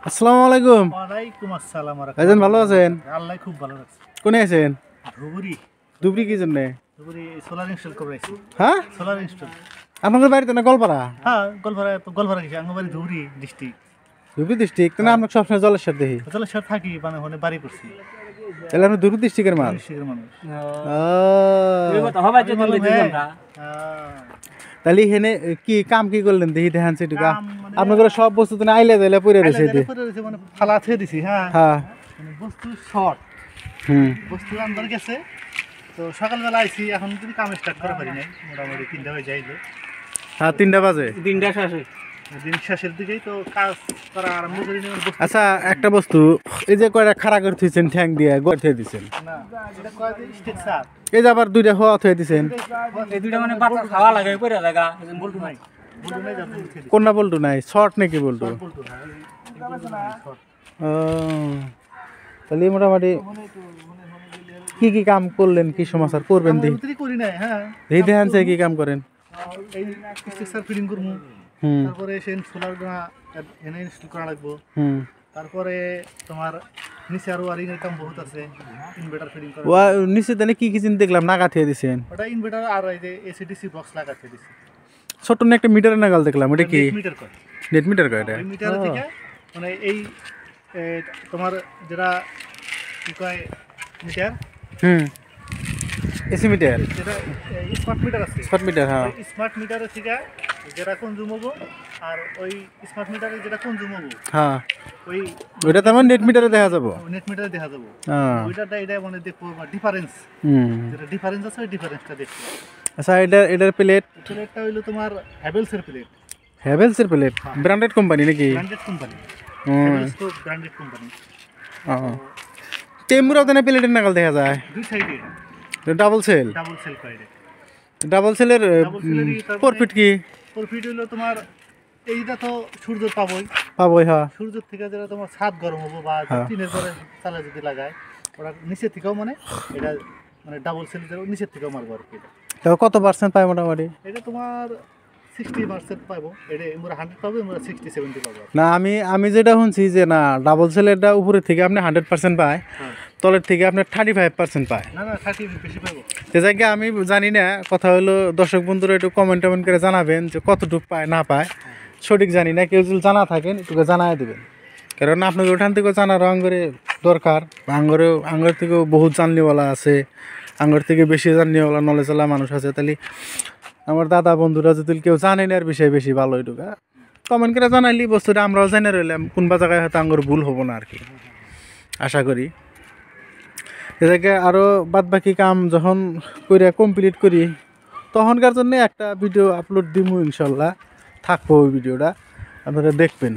আসসালামু আলাইকুম। ওয়ালাইকুম আসসালাম ওয়া ভাইজান ভালো রাহমাতুল্লাহ। আছেন? আল্লাহ খুব ভালো রাখছে। কোনে আছেন? ধুবুরি ধুবড়ি কি জন্যে? ধুবুরি সোলার ইনস্টল করাইছি। হ্যাঁ, সোলার ইনস্টল। আপনাদের বাড়িতে না গোলপাড়া? হ্যাঁ, গোলপাড়া গেছি। আঙ্গবাড়ি ধুবুরি ডিস্ট্রিক্ট। ধুবড়ি ডিস্ট্রিক্ট না? আপনাকে সবসময় জলের সাথে দেখি। আসলে স্যার থাকি মানে ওখানে বাড়ি করছি। তাহলে আপনি ধুবড়ি ডিস্ট্রিক্টের মাল। ডিস্ট্রিক্টের মানুষ। তাহলে এখানে কি কাম কি করলেন দেখি দেখান সেটু কা কাম মানে আপনাদের সব বস্তু তো আইলে দিলে পড়ে রয়েছে আইলে পরে রয়েছে মানে ফালা থুয়ে দিছি, হ্যাঁ। হ্যাঁ, মানে বস্তু শর্ট। বস্তু আনবার গেছে। তো সকালবেলা আইছি, এখন কিন্তু কাম স্টার্ট করা পারি নাই। মোটামুটি 3টা হয়ে যাইলো। হ্যাঁ 3টা বাজে। দিন শেষের দিকেই তো কাজ করা আরম্ভ করি নি। আচ্ছা, একটা বস্তু এই যে কয়টা খাড়া করে থুইছেন ঠ্যাং দিয়ে গড় থুয়ে দিছেন, না, এটা কয় যে স্ট্রাকচার। এই যে আবার 2টা হওয়া থুয়ে দিছেন। এই দুইটা মানে বাতাস খাওয়া লাগে পড়ে লাগা বল্টু নাই, বল্টু নাই, যাতে উঠে দিছি। কোনটা বল্টু নাই? শর্ট নাকি বল্টু? বল্টু, হ্যাঁ, এই বল্টু নাই, short। ও, তাহলে মোটামুটি কি কি কাম করলেন, কি সমাচার করবেন আমরা দেখি উতরি করি নাই, হ্যাঁ। দেখি দেখান কি কাম করেন। এই স্ট্রাকচার ফিটিং করবো, হুম তারপরে সেই সোলার এনে ইনস্টল করা লাগবো। হুম তারপরে তোমার নিচে আরো ওয়ারিং এর কাম বহুত আছে। ইনভার্টার ফিটিং করা, নিচে তাহলে কি কি চিন্তা দেখলাম নাগা থিয়ে দিছেন। ওটা ইনভার্টার আর এই যে এসিডিসি বক্স লাগাতে দিছি। ছোট না একটা মিটারের নাগাল দেখলাম, ওটা কি মিটার কয়, নেট মিটার কয় এটা? ওই মিটার থেকে মানে এই তোমার যেটা কি কয় মিটার, হুম, এসি মিটার, যেটা স্মার্ট মিটার আছে, স্মার্ট মিটার। হ্যাঁ, স্মার্ট মিটারের থেকে যেটা কনজিউম হবো আর ওই স্মার্ট মিটারে যেটা কনজিউম হবো হ্যাঁ, ওই ওইটা তেমন নেট মিটারে দেখা যাবো। নেট মিটারে দেখা যাবো। হ্যাঁ, ওইটাটা এটা মানে দেখবো ডিফারেন্স, হুম। যেটা ডিফারেন্স আছে ওই ডিফারেন্সটা দেখবো। আচ্ছা, এটার প্লেট প্লেটটা হইলো তোমার হ্যাভেলসের প্লেট, হ্যাভেলসের প্লেট, ব্র্যান্ডেড কোম্পানি নাকি? ব্র্যান্ডেড কোম্পানি, হুম। হ্যাভেলস তো ব্র্যান্ডেড কোম্পানি। টেম্বুরাও তো প্লেটের নাগাল দেখা যায়। দুই সাইডে ডাবল সেল, ডাবল সেল করে। ডাবল সেলের ডাবল সেলেরই তারপরে প্রফিট কি? প্রফিট হইলো তোমার এইটা তো সূর্য পাবোই, পাবোই। হ্যাঁ, সূর্যের থেকে যেটা তোমার ছাদ গরম হবো বা হ্যাঁ। টিনের পরে চালা যদি লাগায় ওরা নিচের থেকেও মানে এটা মানে ডাবল সেল নিচের থেকেও মারবো আর কি। এটা তো কত পার্সেন্ট পায় মোটামুটি? এটা তোমার 60% পাবো, এটা আমরা 100 পাবো, আমরা 60-70 পাবো। না, আমি যেটা শুনছি যে না, ডাবল সেলেরটা উপরের থেকে আপনি 100% পায়, হ্যাঁ, তলের থেকে আপনার 35% পায়। না না 30 বেশি পাবো। সে জায়গায় আমি জানি না, কথা হলো দর্শক বন্ধুরা একটু কমেন্ট করে জানাবেন যে কতটুকু পায় না পায়। সঠিক জানি না, কেউ যদি জানা থাকেন একটু জানাই দেবেন, কারণ আপনাকে ওখান থেকেও জানার আঙ্গরে দরকার। আঙ্গর থেকেও বহুত জাননিওয়ালা আছে, আঙ্গর থেকে বেশি জাননিওয়ালা নলেজওয়ালা মানুষ আছে। তাহলে আমার দাদা বন্ধুরা যদি কেউ জানেন এর বিষয়ে বেশি ভালো এটুকা কমেন্ট করে জানাইলি বস্তুটা আমরাও জেনে রইলাম, কোনবা জায়গায় হয়তো আঙ্গর ভুল হবো না আর কি, আশা করি। এটাকে আরও বাদ বাকি কাম যখন করে কমপ্লিট করি তখনকার জন্য একটা ভিডিও আপলোড দিব, ইনশাল্লাহ থাকবো ওই ভিডিওটা, আপনারা দেখবেন।